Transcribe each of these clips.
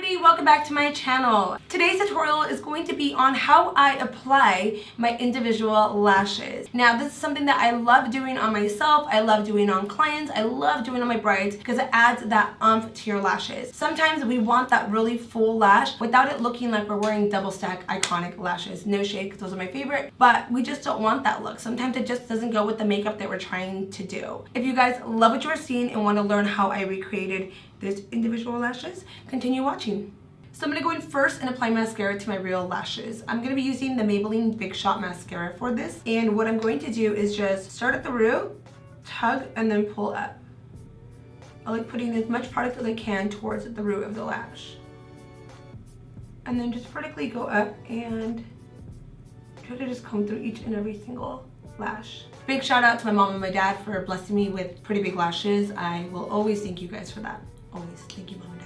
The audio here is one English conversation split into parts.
baby, welcome back to my channel. Today's tutorial is going to be on how I apply my individual lashes. Now this is something that I love doing on myself, I love doing on clients, I love doing on my brides because it adds that oomph to your lashes. Sometimes we want that really full lash without it looking like we're wearing double stack iconic lashes. No shade because those are my favorite, but we just don't want that look. Sometimes it just doesn't go with the makeup that we're trying to do. If you guys love what you are seeing and want to learn how I recreated this individual lashes, continue watching. So I'm going to go in first and apply mascara to my real lashes. I'm going to be using the Maybelline Big Shot Mascara for this. And what I'm going to do is just start at the root, tug, and then pull up. I like putting as much product as I can towards the root of the lash. And then just vertically go up and try to just comb through each and every single lash. Big shout out to my mom and my dad for blessing me with pretty big lashes. I will always thank you guys for that. Always. Thank you, mom and dad.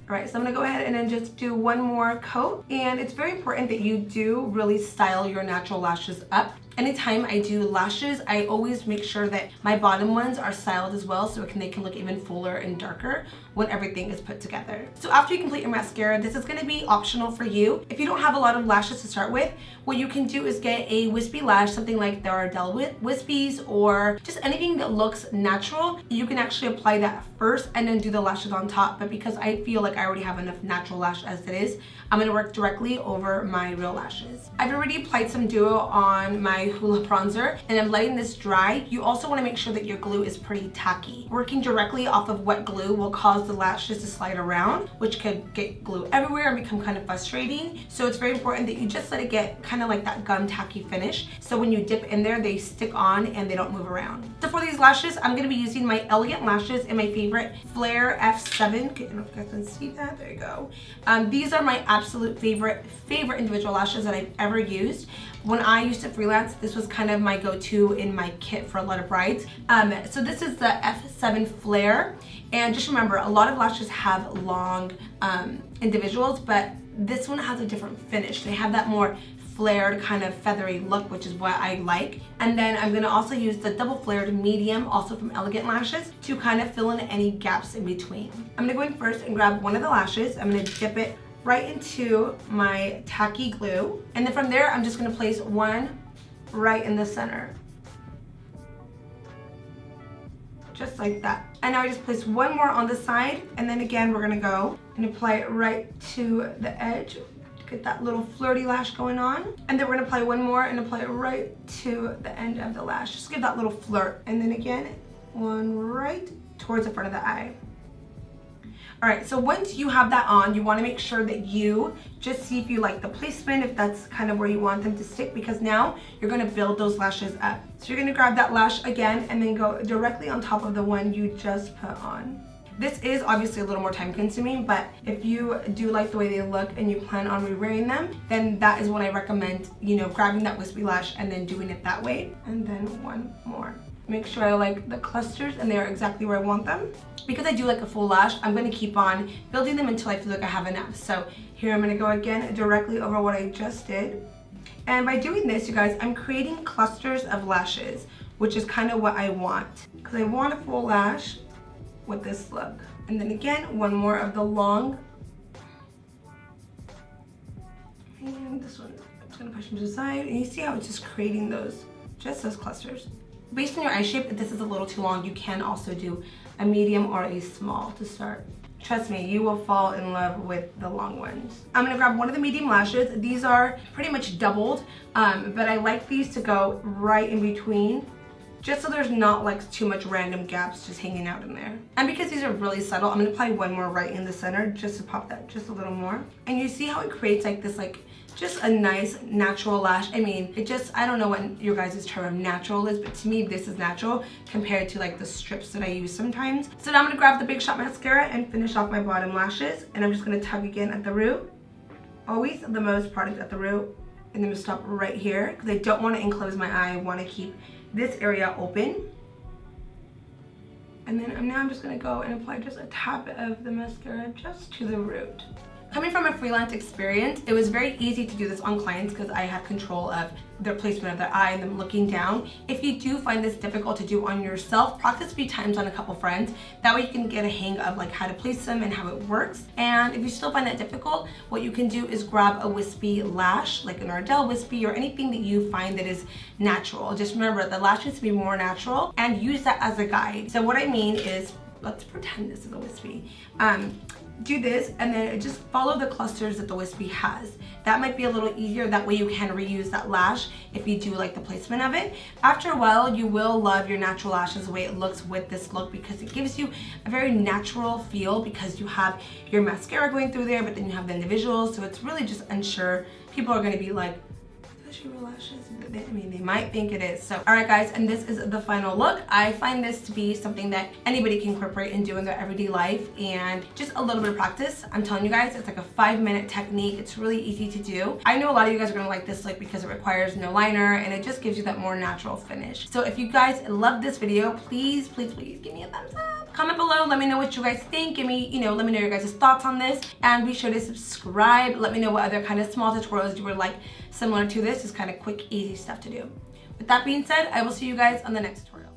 Alright, so I'm going to go ahead and then just do one more coat. And it's very important that you do really style your natural lashes up. Anytime I do lashes, I always make sure that my bottom ones are styled as well so they can look even fuller and darker when everything is put together. So after you complete your mascara, this is going to be optional for you. If you don't have a lot of lashes to start with, what you can do is get a wispy lash, something like the Ardell wispies or just anything that looks natural. You can actually apply that first and then do the lashes on top. But because I feel like I already have enough natural lash as it is, I'm going to work directly over my real lashes. I've already applied some duo on my Hula bronzer and I'm letting this dry. You also want to make sure that your glue is pretty tacky. Working directly off of wet glue will cause the lashes to slide around, which could get glue everywhere and become kind of frustrating. So it's very important that you just let it get kind of like that gum tacky finish. So when you dip in there, they stick on and they don't move around. So for these lashes, I'm going to be using my Elegant Lashes in my favorite Flare F7. I don't know if you guys can see that. There you go. These are my absolute favorite individual lashes that I've ever used. When I used to freelance, this was kind of my go-to in my kit for a lot of brides. So this is the F7 Flare. And just remember, a lot of lashes have long individuals, but this one has a different finish. They have that more flared kind of feathery look, which is what I like. And then I'm going to also use the double flared medium, also from Elegant Lashes, to kind of fill in any gaps in between. I'm going to go in first and grab one of the lashes. I'm going to dip it right into my tacky glue. And then from there, I'm just going to place one right in the center. Just like that. And now I just place one more on the side. And then again, we're going to go and apply it right to the edge. Get that little flirty lash going on. And then we're going to apply one more and apply it right to the end of the lash. Just give that little flirt. And then again, one right towards the front of the eye. Alright, so once you have that on, you want to make sure that you just see if you like the placement, if that's kind of where you want them to stick, because now you're going to build those lashes up. So you're going to grab that lash again and then go directly on top of the one you just put on. This is obviously a little more time consuming, but if you do like the way they look and you plan on re-wearing them, then that is when I recommend, grabbing that wispy lash and then doing it that way. And then one more. Make sure I like the clusters and they're exactly where I want them. Because I do like a full lash, I'm going to keep on building them until I feel like I have enough. So here I'm going to go again directly over what I just did. And by doing this, you guys, I'm creating clusters of lashes, which is kind of what I want. Because I want a full lash with this look. And then again, one more of the long. And this one, I'm just going to push them to the side. And you see how it's just creating those clusters. Based on your eye shape, if this is a little too long, you can also do a medium or a small to start. Trust me, you will fall in love with the long ones. I'm going to grab one of the medium lashes. These are pretty much doubled, but I like these to go right in between, just so there's not like too much random gaps just hanging out in there. And because these are really subtle, I'm going to apply one more right in the center just to pop that just a little more. And you see how it creates like this just a nice natural lash. I mean, I don't know what your guys' term of natural is, but to me this is natural compared to like the strips that I use sometimes. So now I'm going to grab the Big Shot Mascara and finish off my bottom lashes. And I'm just going to tug again at the root. Always the most product at the root. And then stop right here because I don't want to enclose my eye. I want to keep this area open. And then I'm just going to go and apply just a tap of the mascara just to the root. Coming from a freelance experience, it was very easy to do this on clients because I had control of their placement of their eye and them looking down. If you do find this difficult to do on yourself, practice a few times on a couple friends. That way you can get a hang of like how to place them and how it works. And if you still find that difficult, what you can do is grab a wispy lash, like an Ardell wispy or anything that you find that is natural. Just remember, the lash needs to be more natural and use that as a guide. So what I mean is, let's pretend this is a wispy. Do this and then just follow the clusters that the wispy has. That might be a little easier. That way you can reuse that lash if you do like the placement of it. After a while, you will love your natural lashes the way it looks with this look because it gives you a very natural feel because you have your mascara going through there, but then you have the individuals. So it's really just unsure. People are gonna be like, your lashes? I mean, they might think it is. So, all right guys, and this is the final look. I find this to be something that anybody can incorporate and do in their everyday life, and just a little bit of practice. I'm telling you guys, it's like a 5-minute technique. It's really easy to do. I know a lot of you guys are gonna like this look because it requires no liner and it just gives you that more natural finish. So if you guys love this video, please, please, please give me a thumbs up. Comment below, let me know what you guys think. Give me, let me know your guys' thoughts on this, and be sure to subscribe. Let me know what other kind of small tutorials you would like similar to this. Just kind of quick, easy stuff to do. With that being said, I will see you guys on the next tutorial.